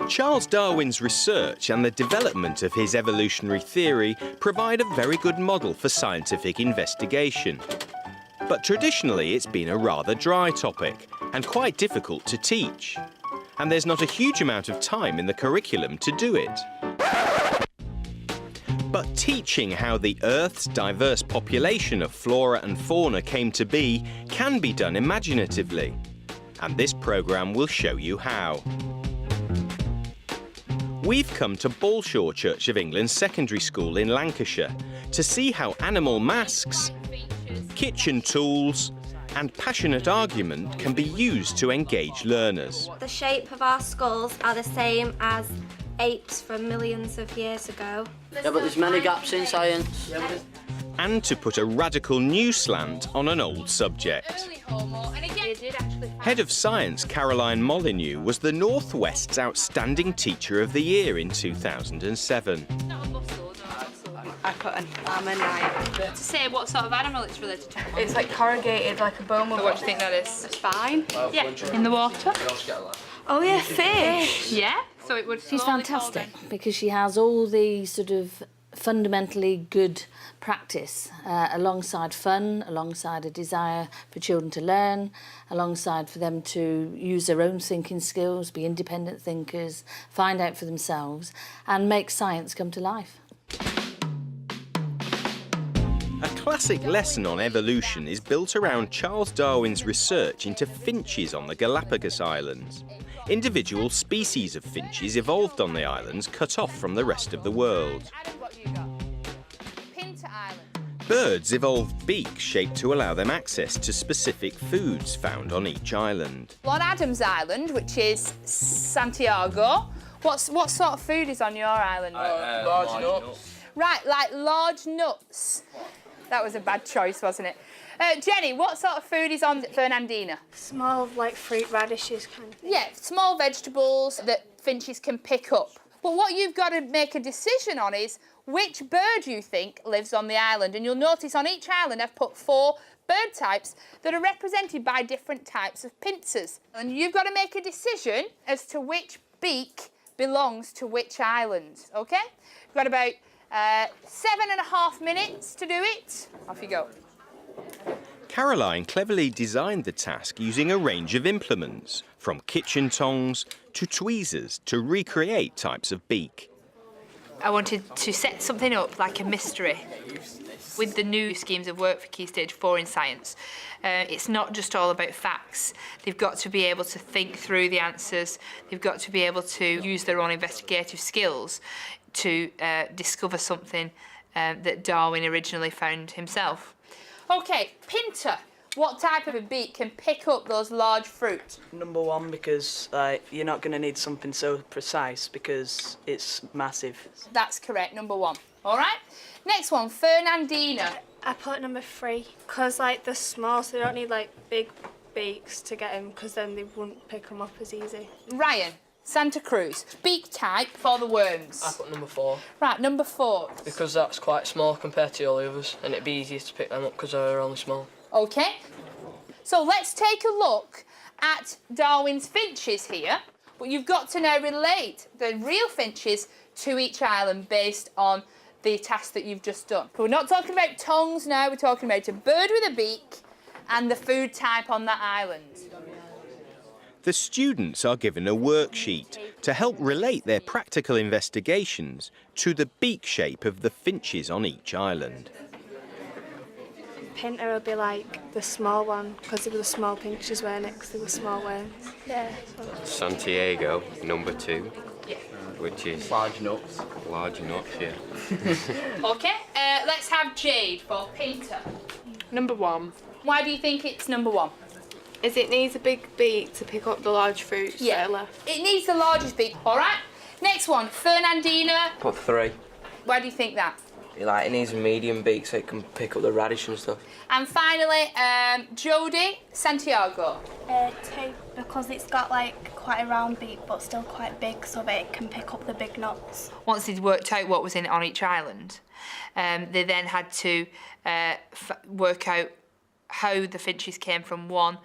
Charles Darwin's research and the development of his evolutionary theory provide a very good model for scientific investigation. But traditionally it's been a rather dry topic and quite difficult to teach. And there's not a huge amount of time in the curriculum to do it. But teaching how the Earth's diverse population of flora and fauna came to be can be done imaginatively. And this programme will show you how. We've come to Balshaw Church of England Secondary School in Lancashire to see how animal masks, kitchen tools and passionate argument can be used to engage learners. The shape of our skulls are the same as apes from millions of years ago. Yeah, but there's many gaps in science. And to put a radical new slant on an old subject. Head of Science Caroline Molyneux was the Northwest's Outstanding Teacher of the Year in 2007. I put an almond eye. To say what sort of animal it's related to. It's like corrugated, like a bone. So what do you think that is? It's fine. Yeah, in the water. Oh yeah, fish. Yeah, so it would. She's fantastic because she has all the sort of fundamentally good practice alongside fun, alongside a desire for children to learn, alongside for them to use their own thinking skills, be independent thinkers, find out for themselves and make science come to life. A classic lesson on evolution is built around Charles Darwin's research into finches on the Galapagos Islands. Individual species of finches evolved on the islands, cut off from the rest of the world. Birds evolved beaks shaped to allow them access to specific foods found on each island. On Adam's Island, which is Santiago, what sort of food is on your island? Large nuts. Right, like large nuts. That was a bad choice, wasn't it? Jenny, what sort of food is on Fernandina? Small, like fruit radishes kind of thing. Yeah, small vegetables that finches can pick up. But what you've got to make a decision on is which bird you think lives on the island. And you'll notice on each island I've put 4 bird types that are represented by different types of pincers. And you've got to make a decision as to which beak belongs to which island, OK? You've got about 7.5 minutes to do it. Off you go. Caroline cleverly designed the task using a range of implements, from kitchen tongs to tweezers to recreate types of beak. I wanted to set something up like a mystery with the new schemes of work for Key Stage 4 in science. It's not just all about facts. They've got to be able to think through the answers. They've got to be able to use their own investigative skills to discover something that Darwin originally found himself. OK, Pinter. What type of a beak can pick up those large fruit? Number 1, because you're not going to need something so precise because it's massive. That's correct, number 1. All right. Next one, Fernandina. I put number 3 because like they're small, so they don't need like big beaks to get them because then they wouldn't pick them up as easy. Ryan, Santa Cruz. Beak type for the worms. I put number 4. Right, number 4. Because that's quite small compared to all the others, and it'd be easier to pick them up because they're only small. OK. So let's take a look at Darwin's finches here. But you've got to now relate the real finches to each island based on the task that you've just done. But we're not talking about tongues now, we're talking about a bird with a beak and the food type on that island. The students are given a worksheet to help relate their practical investigations to the beak shape of the finches on each island. Pinter will be like the small one because they were the small pinches, weren't it? Because they were small worms. Yeah. Santiago, number 2. Yeah. Which is Large nuts. large nuts, yeah. OK, let's have Jade for Pinter. Number 1. Why do you think it's number 1? Is it needs a big beak to pick up the large fruits that are left. It needs the largest beak. All right. Next one, Fernandina. Put 3. Why do you think that? It needs a medium beak so it can pick up the radish and stuff. And finally, Jodie, Santiago. 2 because it's got like quite a round beak but still quite big so that it can pick up the big nuts. Once they'd worked out what was in it on each island, they then had to work out how the finches came from one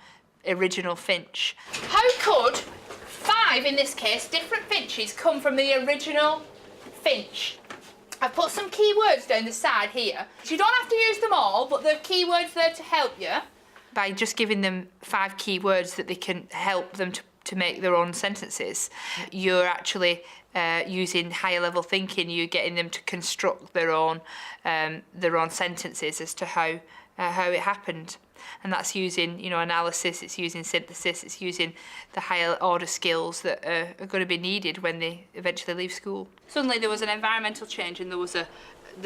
original finch. How could 5 in this case, different finches come from the original finch. I've put some keywords down the side here. You don't have to use them all, but there are keywords there to help you. By just giving them 5 keywords that they can help them to make their own sentences, you're actually using higher level thinking. You're getting them to construct their own sentences as to how it happened. And that's using, you know, analysis, it's using synthesis, it's using the higher order skills that are going to be needed when they eventually leave school. Suddenly there was an environmental change and there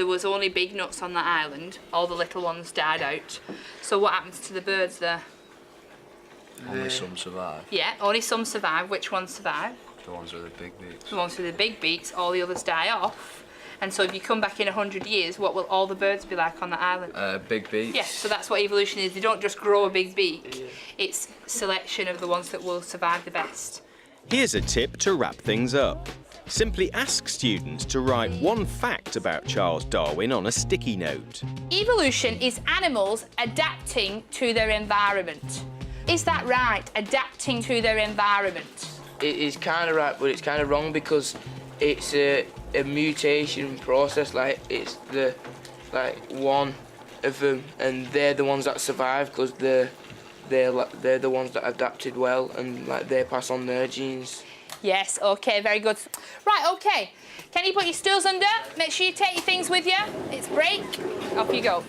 was only big nuts on that island. All the little ones died out. So what happens to the birds there? Only some survive. Yeah, only some survive. Which ones survive? The ones with the big beaks. The ones with the big beaks, all the others die off. And so if you come back in 100 years, what will all the birds be like on that island? Big beaks. Yeah, so that's what evolution is. They don't just grow a big beak. It's selection of the ones that will survive the best. Here's a tip to wrap things up. Simply ask students to write one fact about Charles Darwin on a sticky note. Evolution is animals adapting to their environment. Is that right? Adapting to their environment? It is kind of right, but it's kind of wrong because it's a mutation process. Like it's one of them, and they're the ones that survive because they're the ones that adapted well, and like they pass on their genes. Yes, okay, very good. Right, okay. Can you put your stools under? Make sure you take your things with you. It's break. Off you go.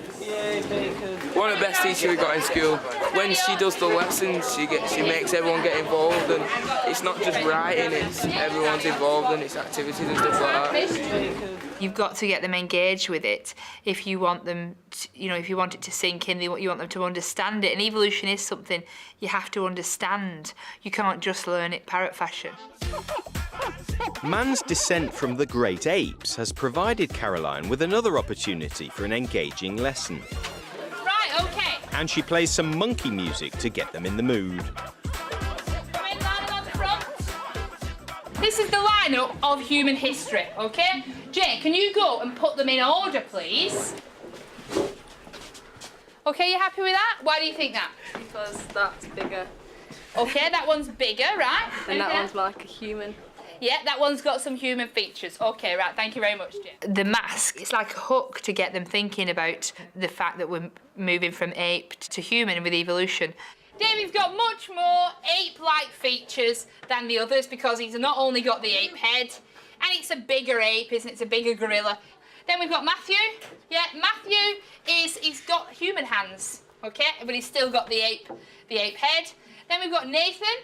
One of the best teachers we got in school. When she does the lessons, she makes everyone get involved, and it's not just writing, it's everyone's involved and it's activities and stuff like that. You've got to get them engaged with it if you want them to, you know, if you want it to sink in, you want them to understand it. And evolution is something you have to understand. You can't just learn it parrot fashion. Man's descent from the great apes has provided Caroline with another opportunity for an engaging lesson. Right, okay. And she plays some monkey music to get them in the mood. This is the lineup of human history, okay? Jay, can you go and put them in order, please? Okay, you happy with that? Why do you think that? Because that's bigger. Okay, that one's bigger, right? And that one's like a human. Yeah, that one's got some human features. Okay, right, thank you very much, Jay. The mask, it's like a hook to get them thinking about the fact that we're moving from ape to human with evolution. David's got much more ape-like features than the others because he's not only got the ape head, and it's a bigger ape, isn't it? It's a bigger gorilla. Then we've got Matthew. Yeah, Matthew he's got human hands, okay, but he's still got the ape head. Then we've got Nathan.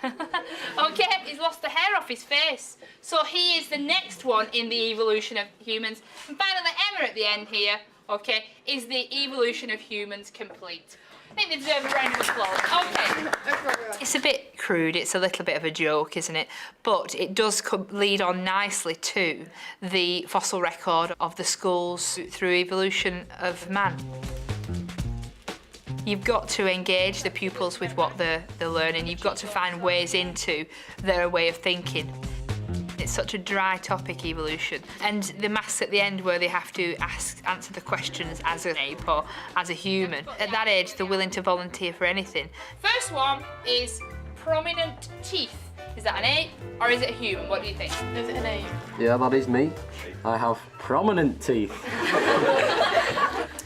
Okay, he's lost the hair off his face. So he is the next one in the evolution of humans. And finally, Emma at the end here, okay, is the evolution of humans complete. I think they deserve a round of applause. Okay. It's a bit crude, it's a little bit of a joke, isn't it? But it does lead on nicely to the fossil record of the skulls through evolution of man. You've got to engage the pupils with what they're learning. You've got to find ways into their way of thinking. It's such a dry topic, evolution. And the masks at the end where they have to answer the questions as an ape or as a human. At that age, they're willing to volunteer for anything. First one is prominent teeth. Is that an ape or is it a human? What do you think? Is it an ape? Yeah, that is me. I have prominent teeth.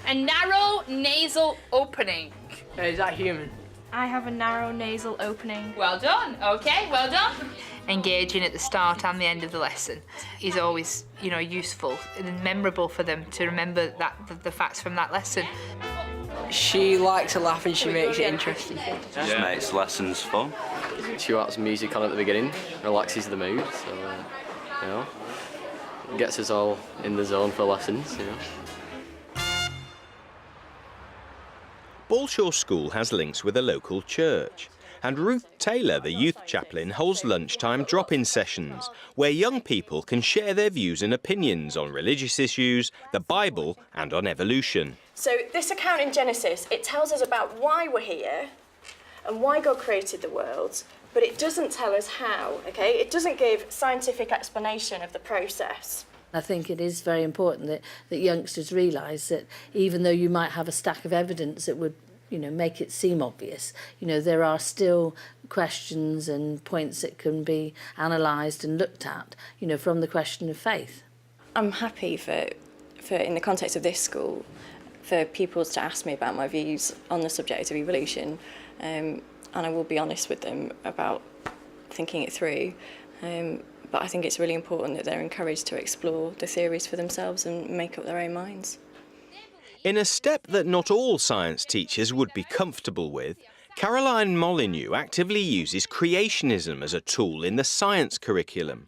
A narrow nasal opening. Is that human? I have a narrow nasal opening. Well done. Okay, well done. Engaging at the start and the end of the lesson is always, you know, useful and memorable for them to remember the facts from that lesson. She likes to laugh and she makes it interesting. Just makes lessons fun. She wants music on at the beginning, relaxes the mood, so, you know, gets us all in the zone for lessons, you know. Balshaw School has links with a local church, and Ruth Taylor, the youth chaplain, holds lunchtime drop-in sessions where young people can share their views and opinions on religious issues, the Bible and on evolution. So this account in Genesis, it tells us about why we're here and why God created the world, but it doesn't tell us how, okay? It doesn't give scientific explanation of the process. I think it is very important that youngsters realise that even though you might have a stack of evidence that would, you know, make it seem obvious, you know, there are still questions and points that can be analysed and looked at, you know, from the question of faith. I'm happy for in the context of this school, for pupils to ask me about my views on the subject of evolution, and I will be honest with them about thinking it through. But I think it's really important that they're encouraged to explore the theories for themselves and make up their own minds. In a step that not all science teachers would be comfortable with, Caroline Molyneux actively uses creationism as a tool in the science curriculum.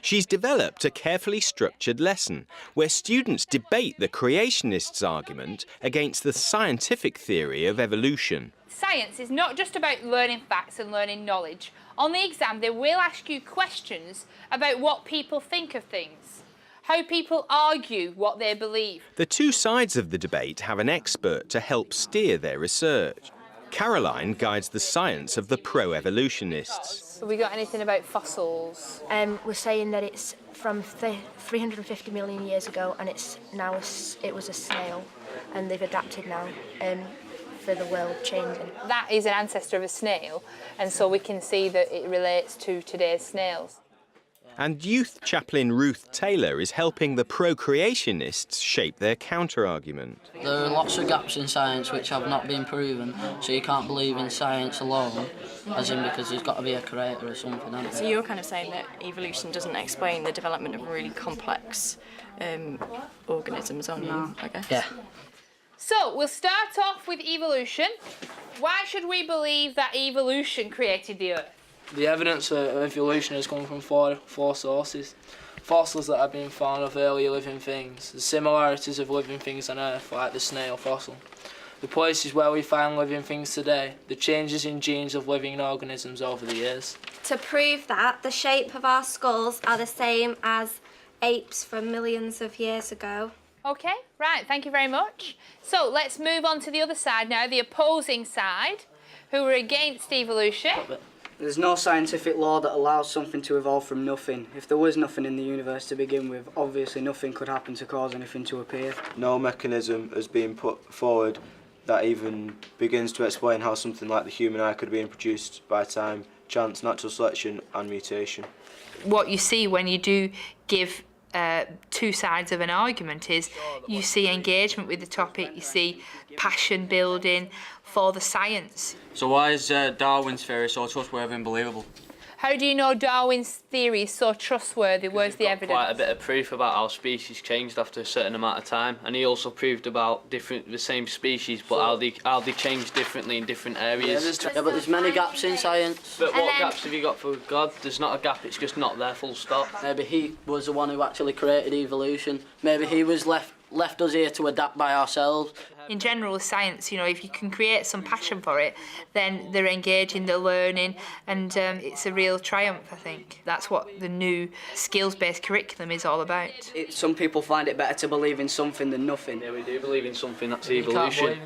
She's developed a carefully structured lesson where students debate the creationists' argument against the scientific theory of evolution. Science is not just about learning facts and learning knowledge. On the exam, they will ask you questions about what people think of things, how people argue what they believe. The two sides of the debate have an expert to help steer their research. Caroline guides the science of the pro-evolutionists. Have we got anything about fossils? We're saying that it's from 350 million years ago, and it's now it was a snail, and they've adapted now for the world changing. That is an ancestor of a snail, and so we can see that it relates to today's snails. And youth chaplain Ruth Taylor is helping the pro-creationists shape their counter-argument. There are lots of gaps in science which have not been proven, so you can't believe in science alone, as in because there's got to be a creator or something, hasn't there? So you're kind of saying that evolution doesn't explain the development of really complex organisms on you, I guess? Yeah. So, we'll start off with evolution. Why should we believe that evolution created the Earth? The evidence of evolution has come from four sources. Fossils that have been found of earlier living things, the similarities of living things on Earth, like the snail fossil, the places where we find living things today, the changes in genes of living organisms over the years. To prove that, the shape of our skulls are the same as apes from millions of years ago. Okay, right, thank you very much. So, let's move on to the other side now, the opposing side, who are against evolution. There's no scientific law that allows something to evolve from nothing. If there was nothing in the universe to begin with, obviously nothing could happen to cause anything to appear. No mechanism has been put forward that even begins to explain how something like the human eye could be introduced by time, chance, natural selection and mutation. What you see when you do give two sides of an argument is you see engagement with the topic, you see passion building for the science. So why is Darwin's theory so trustworthy and believable? How do you know Darwin's theory is so trustworthy? Where's the evidence? Quite a bit of proof about how species changed after a certain amount of time, and he also proved about the same species, but how they change differently in different areas. Yeah, but there's many gaps in science. But what gaps have you got for God? There's not a gap, it's just not there, full stop. Maybe he was the one who actually created evolution. Maybe he was left us here to adapt by ourselves. In general, with science, you know, if you can create some passion for it, then they're engaging, they're learning, and it's a real triumph, I think. That's what the new skills-based curriculum is all about. Some people find it better to believe in something than nothing. Yeah, we do believe in something, that's evolution.